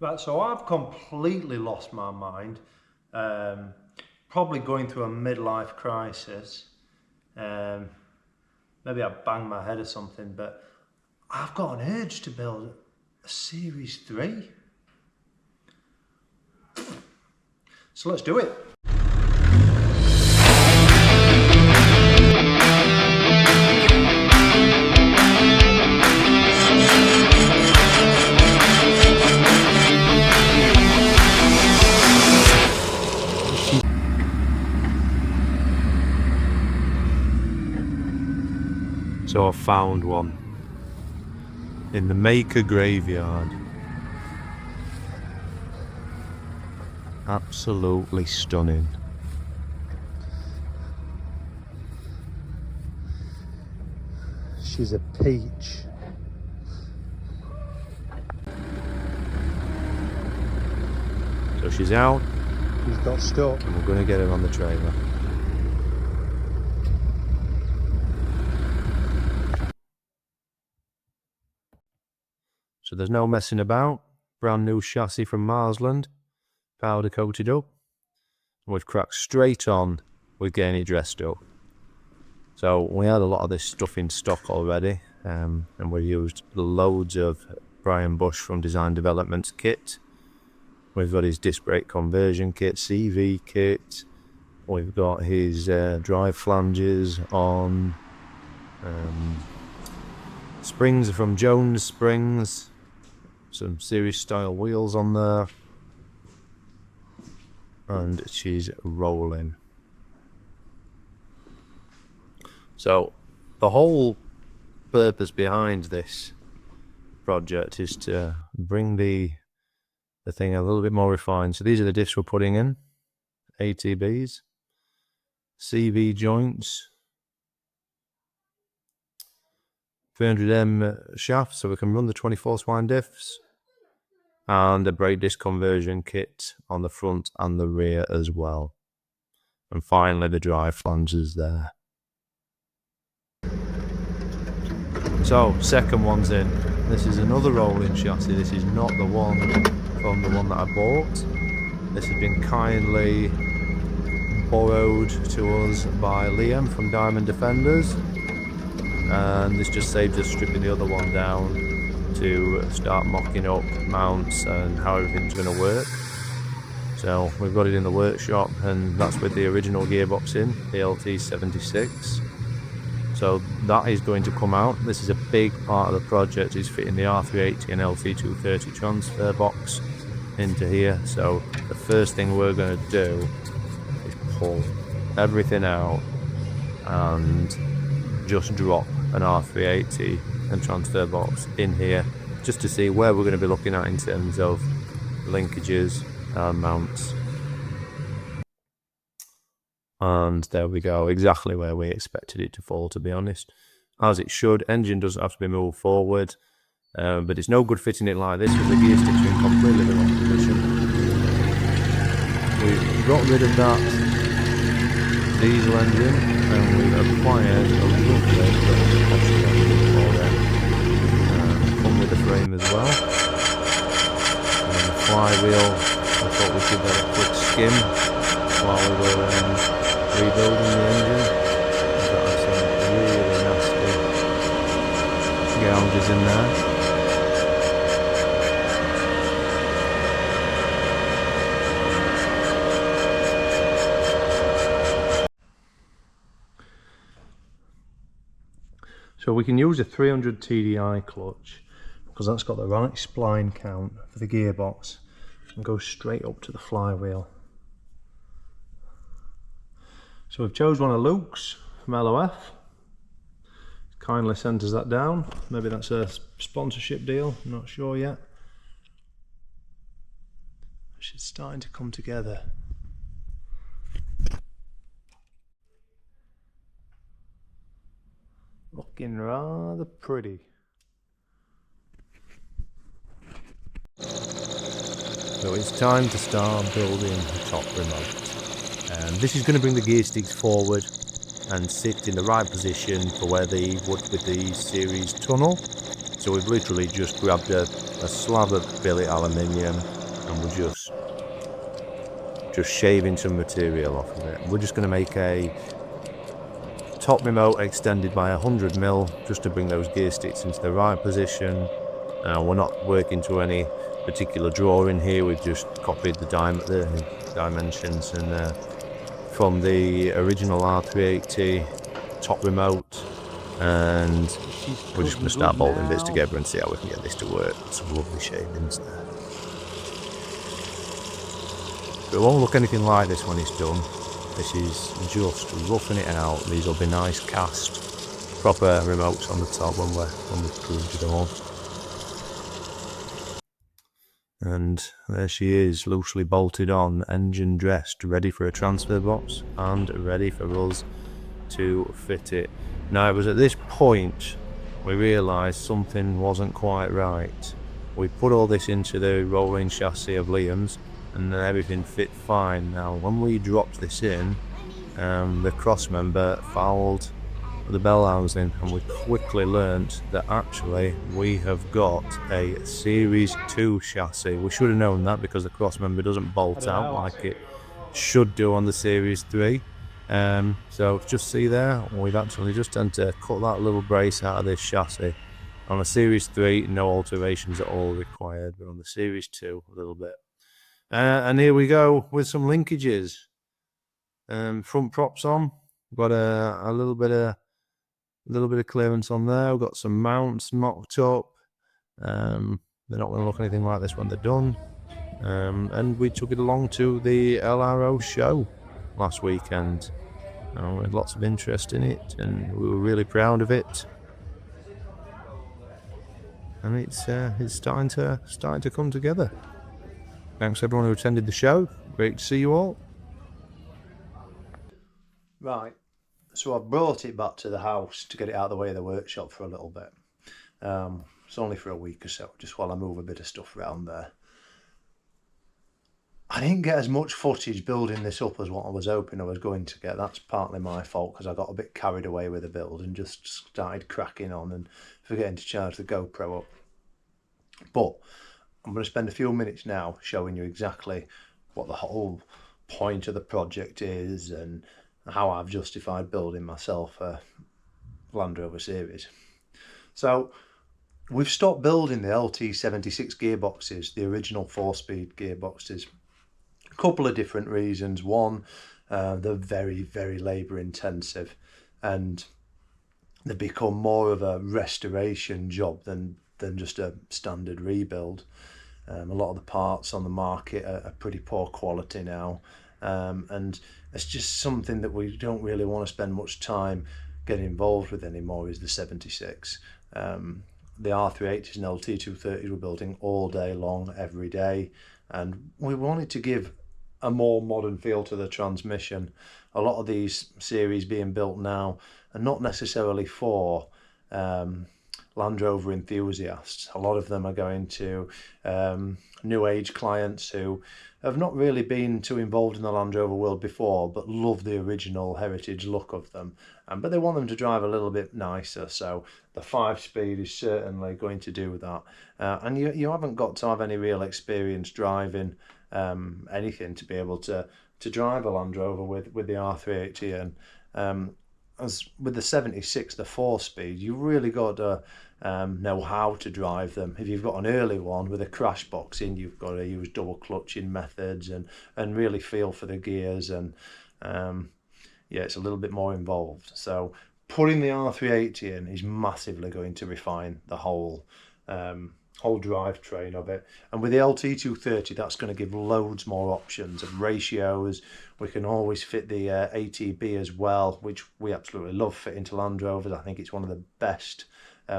Right, so I've completely lost my mind. Probably going through a midlife crisis. Maybe I banged my head or something, but I've got an urge to build a Series 3. So let's do it. So I found one in the Maker graveyard. Absolutely stunning. She's a peach. So she's out, she's got stuck, and we're going to get her on the trailer. So there's no messing about. Brand new chassis from Marsland, powder coated up. We've cracked straight on with getting it dressed up. So we had a lot of this stuff in stock already, and we used loads of Brian Bush from Design Development's kit. We've got his disc brake conversion kit, CV kit. We've got his drive flanges on. Springs are from Jones Springs. Some series style wheels on there. And she's rolling. So the whole purpose behind this project is to bring the thing a little bit more refined. So these are the diffs we're putting in. ATBs. CV joints. 300M shaft so we can run the 24 swine diffs, and a brake disc conversion kit on the front and the rear as well. And finally the drive flanges there. So second one's in. This is another rolling chassis. This is not the one from the one that I bought. This has been kindly borrowed to us by Liam from Diamond Defenders. And this just saves us stripping the other one down to start mocking up mounts and how everything's going to work. So we've got it in the workshop, and that's with the original gearbox in, the LT76. So that is going to come out. This is a big part of the project, is fitting the R380 and LT230 transfer box into here. So the first thing we're going to do is pull everything out and just drop an R380 and transfer box in here, just to see where we're going to be looking at in terms of linkages and mounts. And there we go, exactly where we expected it to fall, to be honest. As it should. Engine doesn't have to be moved forward, but it's no good fitting it like this with the gear sticks are in completely the wrong position. We've got rid of that diesel engine, and we've acquired a lovely little petrol engine for it. Come with the frame as well. And the flywheel, I thought we should have a quick skim while we were rebuilding the engine. We've got some really nasty gouges in there. So we can use a 300 TDI clutch because that's got the right spline count for the gearbox, and go straight up to the flywheel. So we've chose one of Luke's from LOF. Kindly sent us that down. Maybe that's a sponsorship deal, I'm not sure yet. It's starting to come together. Looking rather pretty. So it's time to start building the top remote. And this is going to bring the gear sticks forward and sit in the right position for where they would with the series tunnel. So we've literally just grabbed a a slab of billet aluminium, and we're just shaving some material off of it. We're just going to make a top remote extended by 100mm just to bring those gear sticks into the right position. We're not working to any particular drawing here. We've just copied the dimensions and from the original R380 top remote, and we're just going to start bolting bits together and see how we can get this to work. Some lovely shavings there. But it won't look anything like this when it's done. This is just roughing it out. These will be nice cast, proper remotes on the top when we've proved it all. And there she is, loosely bolted on, engine dressed, ready for a transfer box and ready for us to fit it. Now it was at this point we realised something wasn't quite right. We put all this into the rolling chassis of Liam's and then everything fit fine. Now when we dropped this in, the cross member fouled the bell housing, and we quickly learnt that actually we have got a Series 2 chassis. We should have known that because the cross member doesn't bolt out like it should do on the Series 3. So just see there, we've actually just had to cut that little brace out of this chassis. On the Series 3, no alterations at all required, but on the Series 2, a little bit. And here we go with some linkages. Front props on. Got a little bit of clearance on there. We've got some mounts mocked up. They're not going to look anything like this when they're done. And we took it along to the LRO show last weekend. We had lots of interest in it, and we were really proud of it. And it's starting to come together. Thanks everyone who attended the show. Great to see you all. Right, so I've brought it back to the house to get it out of the way of the workshop for a little bit. It's only for a week or so, just while I move a bit of stuff around there. I didn't get as much footage building this up as what I was hoping I was going to get. That's partly my fault because I got a bit carried away with the build and just started cracking on and forgetting to charge the GoPro up. But I'm going to spend a few minutes now showing you exactly what the whole point of the project is and how I've justified building myself a Land Rover Series. So we've stopped building the LT76 gearboxes, the original 4-speed gearboxes. A couple of different reasons. One, they're very, very labour intensive and they become more of a restoration job than just a standard rebuild. A lot of the parts on the market are pretty poor quality now, and it's just something that we don't really want to spend much time getting involved with anymore, is the 76. The R380s and LT230s we're building all day long, every day, and we wanted to give a more modern feel to the transmission. A lot of these series being built now are not necessarily for Land Rover enthusiasts. A lot of them are going to new age clients who have not really been too involved in the Land Rover world before but love the original heritage look of them, but they want them to drive a little bit nicer, so the 5-speed is certainly going to do that. And you haven't got to have any real experience driving anything to be able to drive a Land Rover with the R380. And as with the 76, the 4-speed, you really got to know how to drive them. If you've got an early one with a crash box in, you've got to use double clutching methods and really feel for the gears, and yeah, it's a little bit more involved. So putting the R380 in is massively going to refine the whole drivetrain of it. And with the LT230, that's going to give loads more options of ratios. We can always fit the ATB as well, which we absolutely love fitting to Land Rovers. I think it's one of the best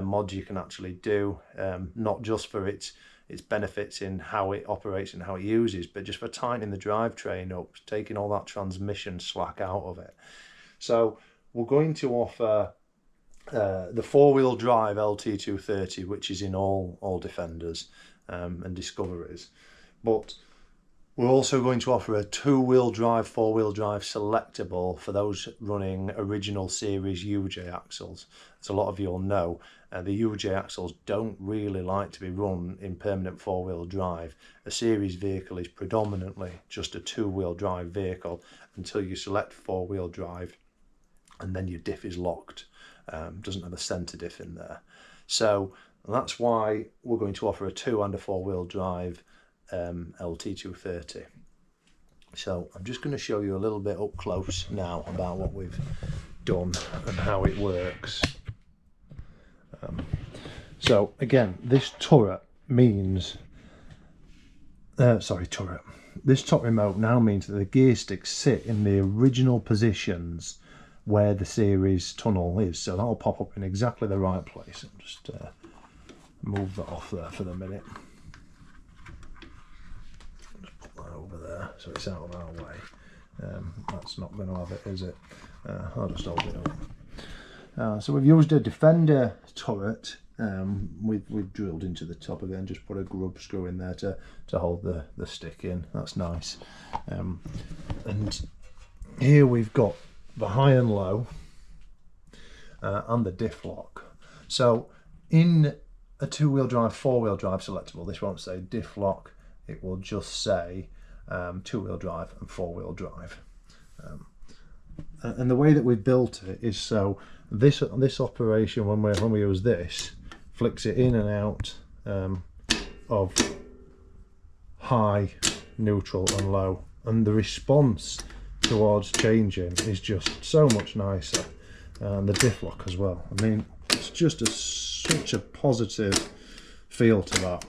mods you can actually do, not just for its benefits in how it operates and how it uses, but just for tightening the drivetrain up, taking all that transmission slack out of it. So we're going to offer the 4-wheel drive LT230, which is in all Defenders and Discoveries, but We're also going to offer a 2-wheel drive, 4-wheel drive selectable for those running original series UJ axles. As a lot of you'll know, the UJ axles don't really like to be run in permanent 4-wheel drive. A series vehicle is predominantly just a 2-wheel drive vehicle until you select 4-wheel drive, and then your diff is locked. Doesn't have a centre diff in there. So that's why we're going to offer a 2 and a 4-wheel drive LT230. So I'm just going to show you a little bit up close now about what we've done and how it works. So again, this turret means this top remote now means that the gear sticks sit in the original positions where the series tunnel is, so that'll pop up in exactly the right place. I'll just move that off there for the minute. Just put that over there so it's out of our way. That's not going to have it, is it? I'll just hold it up. So we've used a Defender turret. We've drilled into the top of it and just put a grub screw in there to hold the stick in. That's nice. And here we've got the high and low and the diff lock. So in a 2-wheel drive, 4-wheel drive selectable, this won't say diff lock, it will just say 2-wheel drive and 4-wheel drive. And the way that we've built it is so this operation, when we use this, flicks it in and out of high, neutral and low, and the response towards changing is just so much nicer, and the diff lock as well. I mean, it's just such a positive feel to that.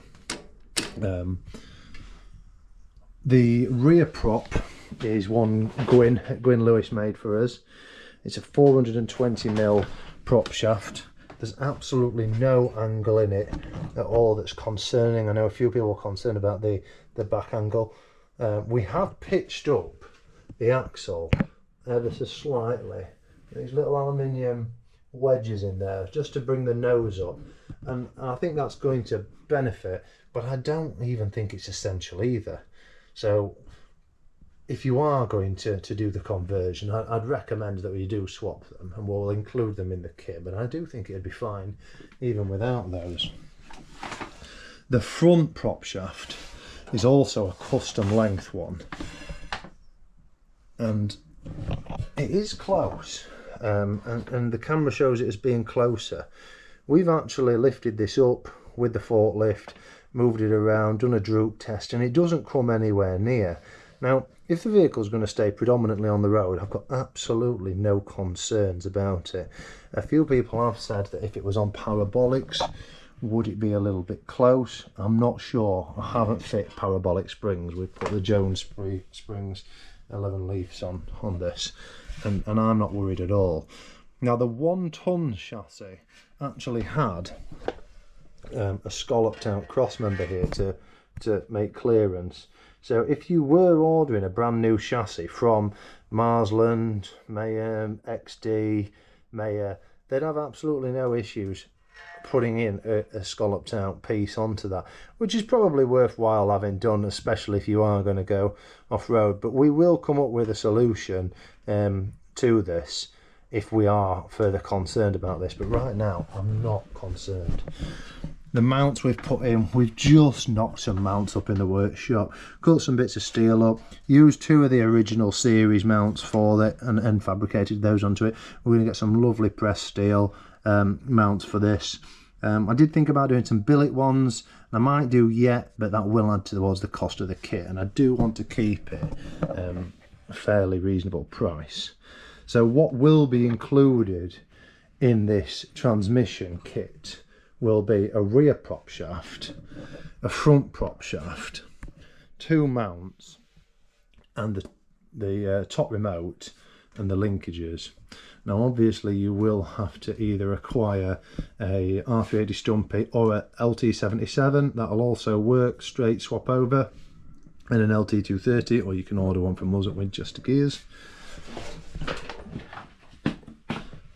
The rear prop is one Gwyn Lewis made for us. It's a 420mm prop shaft. There's absolutely no angle in it at all that's concerning. I know a few people are concerned about the back angle. We have pitched up the axle ever so slightly. These little aluminium wedges in there just to bring the nose up, and I think that's going to benefit, but I don't even think it's essential either. So if you are going to do the conversion, I'd recommend that we do swap them, and we'll include them in the kit, but I do think it'd be fine even without those. The front prop shaft is also a custom length one, and it is close, and the camera shows it as being closer. We've actually lifted this up with the forklift, moved it around, done a droop test, and it doesn't come anywhere near. Now, if the vehicle's going to stay predominantly on the road, I've got absolutely no concerns about it. A few people have said that if it was on parabolics, would it be a little bit close? I'm not sure. I haven't fit parabolic springs. We've put the Jones springs 11 leaves on this, and I'm not worried at all. Now, the 1-ton chassis actually had a scalloped out cross member here to make clearance. So if you were ordering a brand new chassis from Marsland, Mayhem, XD, Mayer, they'd have absolutely no issues putting in a scalloped out piece onto that, which is probably worthwhile having done, especially if you are going to go off-road. But we will come up with a solution to this if we are further concerned about this, but right now I'm not concerned. The mounts we've put in, we've just knocked some mounts up in the workshop, cut some bits of steel up, used 2 of the original series mounts for it and fabricated those onto it. We're going to get some lovely pressed steel mounts for this. I did think about doing some billet ones, and I might do yet, but that will add towards the cost of the kit, and I do want to keep it a fairly reasonable price. So what will be included in this transmission kit will be a rear prop shaft, a front prop shaft, 2 mounts, and the top remote and the linkages. Now obviously you will have to either acquire a R380 Stumpy or a LT77, that'll also work, straight swap over, and an LT230, or you can order one from us at Winchester Gears.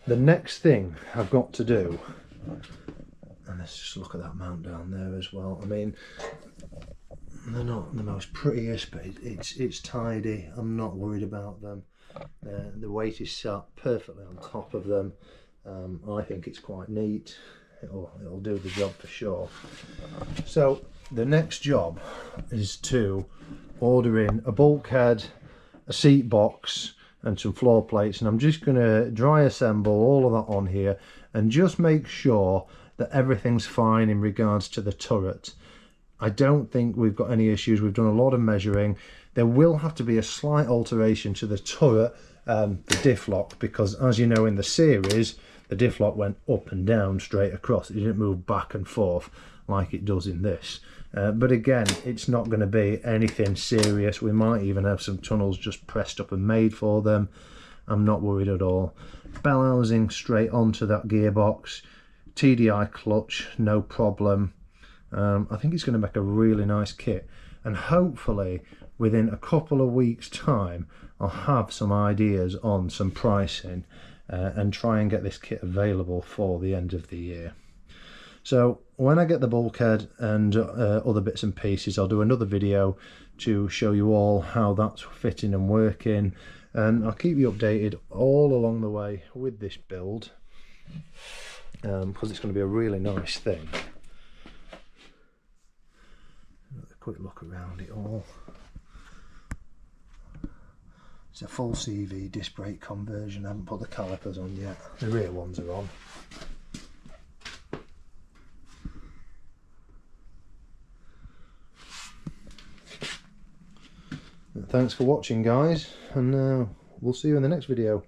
The next thing I've got to do, and let's just look at that mount down there as well. I mean, They're not the most prettiest, but it's tidy. I'm not worried about them. The weight is sat perfectly on top of them. I think it's quite neat. It'll do the job for sure. So the next job is to order in a bulkhead, a seat box and some floor plates, and I'm just going to dry assemble all of that on here and just make sure that everything's fine in regards to the turret. I don't think we've got any issues. We've done a lot of measuring. There will have to be a slight alteration to the turret, the diff lock, because as you know in the series, the diff lock went up and down straight across. It didn't move back and forth like it does in this. But again, it's not going to be anything serious. We might even have some tunnels just pressed up and made for them. I'm not worried at all. Bell housing straight onto that gearbox. TDI clutch, no problem. I think it's going to make a really nice kit, and hopefully within a couple of weeks time I'll have some ideas on some pricing and try and get this kit available for the end of the year. So when I get the bulkhead and other bits and pieces, I'll do another video to show you all how that's fitting and working, and I'll keep you updated all along the way with this build, because it's going to be a really nice thing. Quick look around it all. It's a full CV disc brake conversion. I haven't put the calipers on yet. The rear ones are on. Thanks for watching, guys, and we'll see you in the next video.